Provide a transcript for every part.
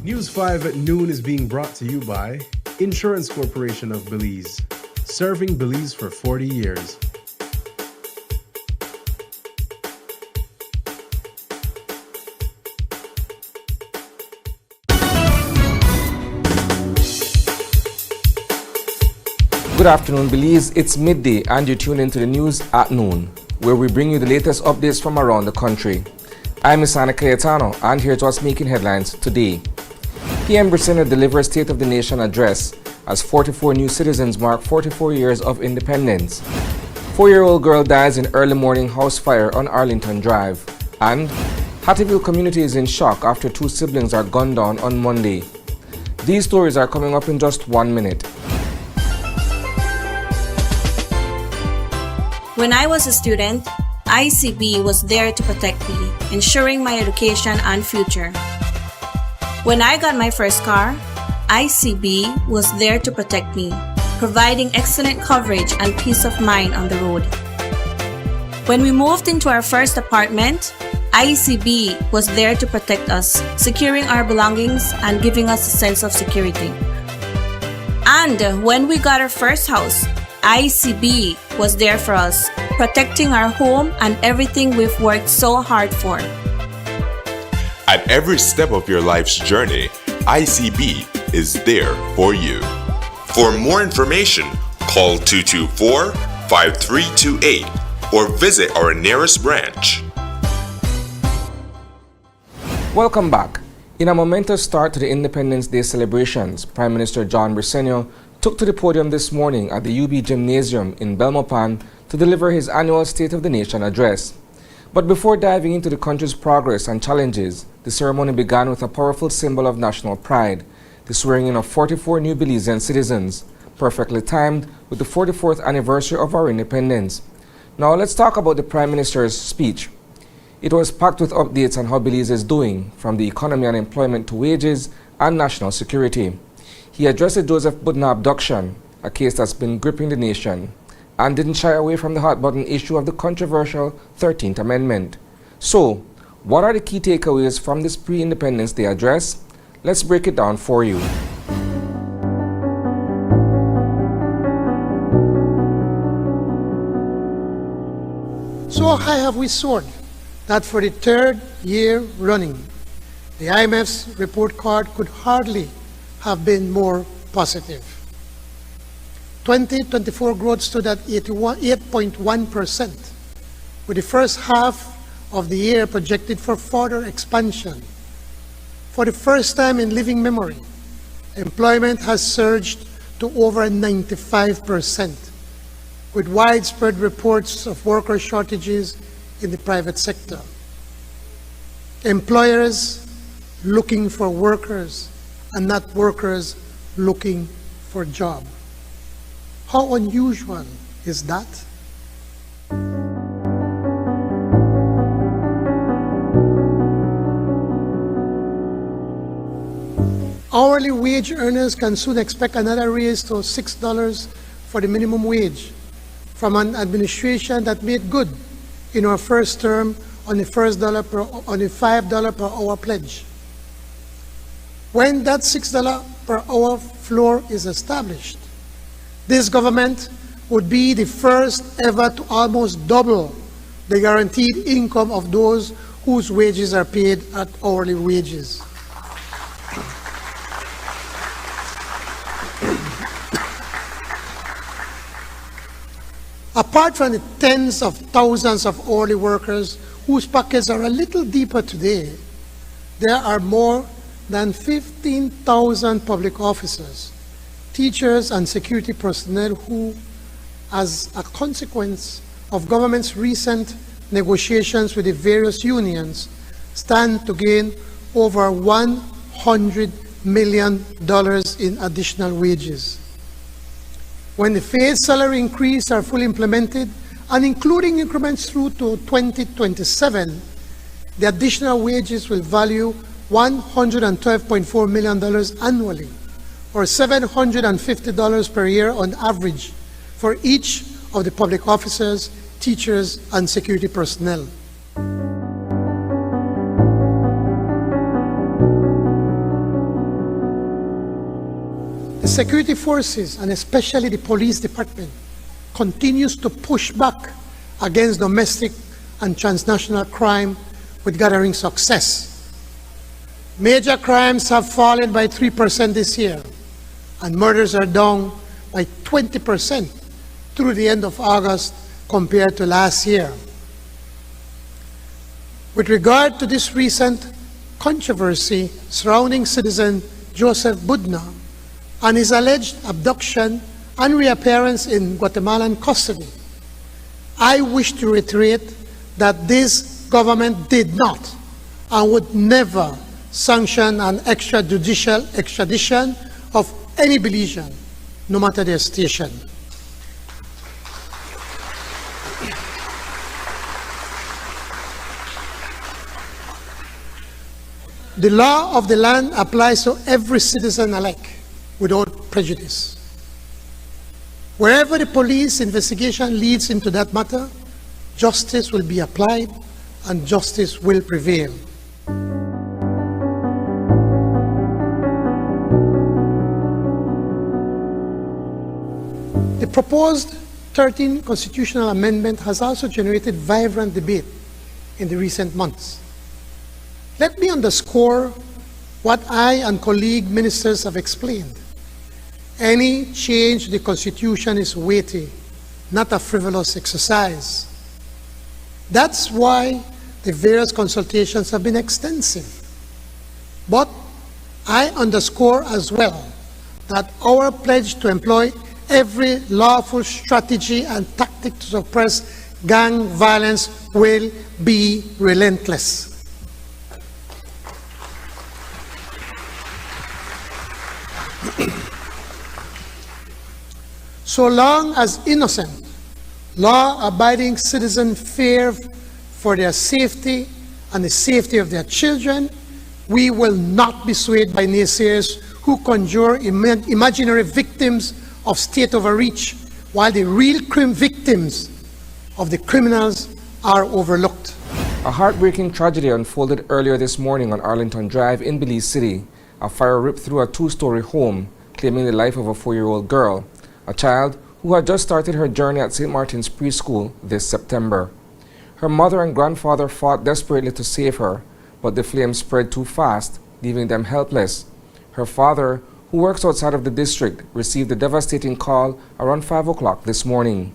News 5 at noon is being brought to you by Insurance Corporation of Belize, serving Belize for 40 years. Good afternoon, Belize. It's midday and you tune into the news at noon, where we bring you the latest updates from around the country. I'm Isana Cayetano, and here's what's making headlines today. PM Briceño delivers State of the Nation address as 44 new citizens mark 44 years of independence. 4-year-old girl dies in early morning house fire on Arlington Drive. And Hattieville community is in shock after 2 siblings are gunned down on Monday. These stories are coming up in just 1 minute. When I was a student, ICB was there to protect me, ensuring my education and future. When I got my first car, ICB was there to protect me, providing excellent coverage and peace of mind on the road. When we moved into our first apartment, ICB was there to protect us, securing our belongings and giving us a sense of security. And when we got our first house, ICB was there for us, protecting our home and everything we've worked so hard for. At every step of your life's journey, ICB is there for you. For more information, call 224-5328 or visit our nearest branch. Welcome back. In a momentous start to the Independence Day celebrations, Prime Minister John Briceño took to the podium this morning at the UB Gymnasium in Belmopan to deliver his annual State of the Nation address. But before diving into the country's progress and challenges, the ceremony began with a powerful symbol of national pride, the swearing-in of 44 new Belizean citizens, perfectly timed with the 44th anniversary of our independence. Now let's talk about the Prime Minister's speech. It was packed with updates on how Belize is doing, from the economy and employment to wages and national security. He addressed the Joseph Budna abduction, a case that's been gripping the nation, and didn't shy away from the hot-button issue of the controversial 13th Amendment. So, what are the key takeaways from this pre-Independence Day address? Let's break it down for you. So high have we soared that for the 3rd year running, the IMF's report card could hardly have been more positive. 2024 growth stood at 8.1%, with the first half of the year projected for further expansion. For the first time in living memory, employment has surged to over 95%, with widespread reports of worker shortages in the private sector. Employers looking for workers and not workers looking for a job. How unusual is that? Hourly wage earners can soon expect another raise to $6 for the minimum wage from an administration that made good in our first term on the $5 per hour pledge. When that $6 per hour floor is established, this government would be the first ever to almost double the guaranteed income of those whose wages are paid at hourly wages. Apart from the tens of thousands of hourly workers whose pockets are a little deeper today, there are more than 15,000 public officers, teachers, and security personnel who, as a consequence of government's recent negotiations with the various unions, stand to gain over $100 million in additional wages. When the phased salary increase are fully implemented, and including increments through to 2027, the additional wages will value $112.4 million annually, or $750 per year on average for each of the public officers, teachers, and security personnel. security forces, and especially the police department, continues to push back against domestic and transnational crime with gathering success. Major crimes have fallen by 3% this year, and murders are down by 20% through the end of August compared to last year. With regard to this recent controversy surrounding citizen Joseph Budna and his alleged abduction and reappearance in Guatemalan custody, I wish to reiterate that this government did not and would never sanction an extrajudicial extradition of any Belizean, no matter their station. The law of the land applies to every citizen alike, without prejudice. Wherever the police investigation leads into that matter, justice will be applied and justice will prevail. The proposed 13th constitutional amendment has also generated vibrant debate in the recent months. Let me underscore what I and colleague ministers have explained. Any change to the Constitution is weighty, not a frivolous exercise. That's why the various consultations have been extensive. But I underscore as well that our pledge to employ every lawful strategy and tactic to suppress gang violence will be relentless. So long as innocent, law-abiding citizens fear for their safety and the safety of their children, we will not be swayed by naysayers who conjure imaginary victims of state overreach, while the real crime victims of the criminals are overlooked. A heartbreaking tragedy unfolded earlier this morning on Arlington Drive in Belize City. A fire ripped through a two-story home, claiming the life of a 4-year-old girl, a child who had just started her journey at St. Martin's preschool this September. Her mother and grandfather fought desperately to save her, but the flames spread too fast, leaving them helpless. Her father, who works outside of the district, received a devastating call around 5 o'clock this morning.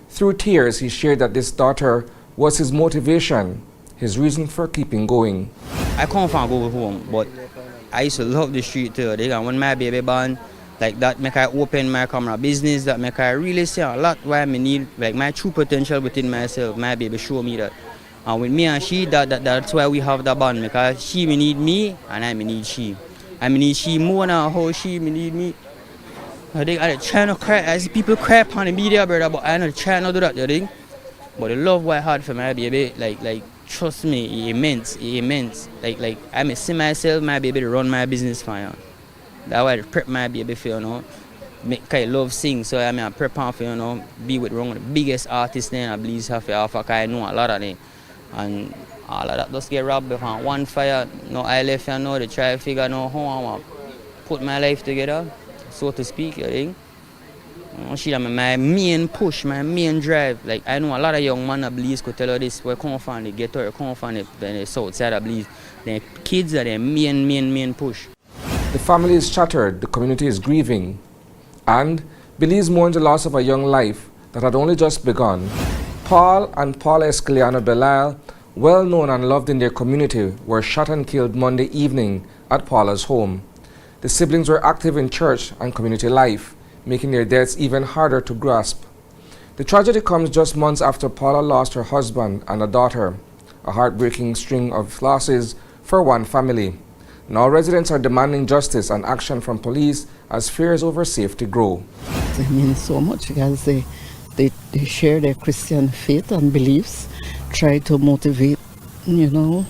Through tears, he shared that this daughter was his motivation, his reason for keeping going. I come from go home, but I used to love the street too. And when my baby born, like that make I open my camera business, that make I really see a lot why I need, like my true potential within myself. My baby show me that. And with me and she, that's why we have the bond, because she may need me and I may need she. I may need she more than how she may need me. I think I try not cry. I see people cry on the media, brother, but I not try not to do that, you think? But the love what I had for my baby, like trust me, immense. Like I may see myself, my baby to run my business for you. That's why I prep my baby for, you know, make I love sing, so I mean I prep on for, you know, be with one of the biggest artists then I believe have to offer, because I know a lot of them. And all of that just get robbed on one fire. No, I left, you know, to try to figure out how I want to put my life together, so to speak, you think. She my main push, my main drive. Like I know a lot of young men at Belize could tell you this, where come from the ghetto, come from the south side of Belize. The kids are their main push. The family is shattered, the community is grieving, and Belize mourns the loss of a young life that had only just begun. Paul and Paula Escaliano Belial, well known and loved in their community, were shot and killed Monday evening at Paula's home. The siblings were active in church and community life, making their deaths even harder to grasp. The tragedy comes just months after Paula lost her husband and a daughter, a heartbreaking string of losses for one family. Now residents are demanding justice and action from police as fears over safety grow. It means so much because they share their Christian faith and beliefs, try to motivate, you know,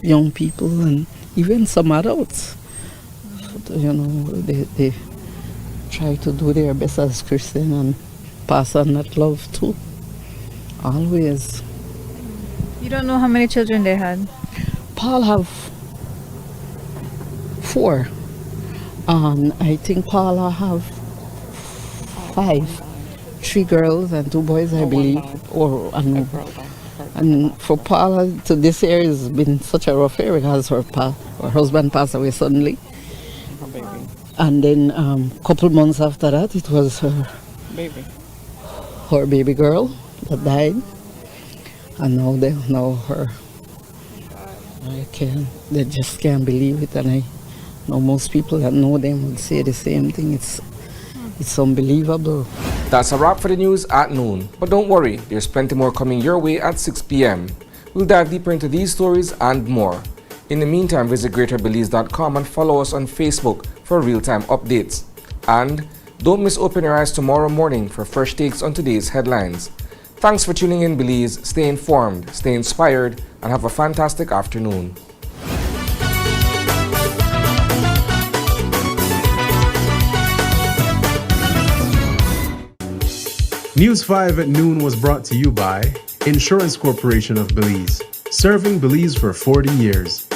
young people and even some adults. You know, they try to do their best as Christian and pass on that love too, always. You don't know how many children they had? Paul have 4, And I think Paula have 5, 3 girls and 2 boys, I believe. And for Paula, to this year has been such a rough year because her husband passed away suddenly. And then couple months after that, it was her baby girl that died. And now her. They just can't believe it. And I know most people that know them would say the same thing. It's unbelievable. That's a wrap for the news at noon. But don't worry, there's plenty more coming your way at 6 p.m. We'll dive deeper into these stories and more. In the meantime, visit greaterbelize.com and follow us on Facebook for real-time updates. And don't miss Open Your Eyes tomorrow morning for fresh takes on today's headlines. Thanks for tuning in, Belize. Stay informed, stay inspired, and have a fantastic afternoon. News 5 at noon was brought to you by Insurance Corporation of Belize, serving Belize for 40 years.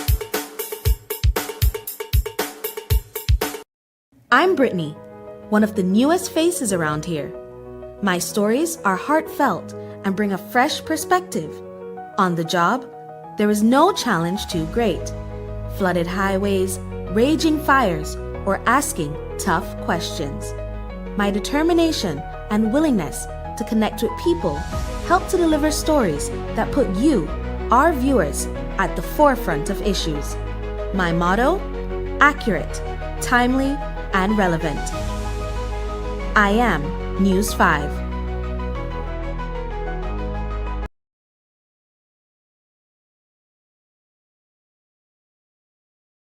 I'm Brittany, one of the newest faces around here. My stories are heartfelt and bring a fresh perspective. On the job, there is no challenge too great. Flooded highways, raging fires, or asking tough questions. My determination and willingness to connect with people help to deliver stories that put you, our viewers, at the forefront of issues. My motto? Accurate, timely, and relevant. I am News 5.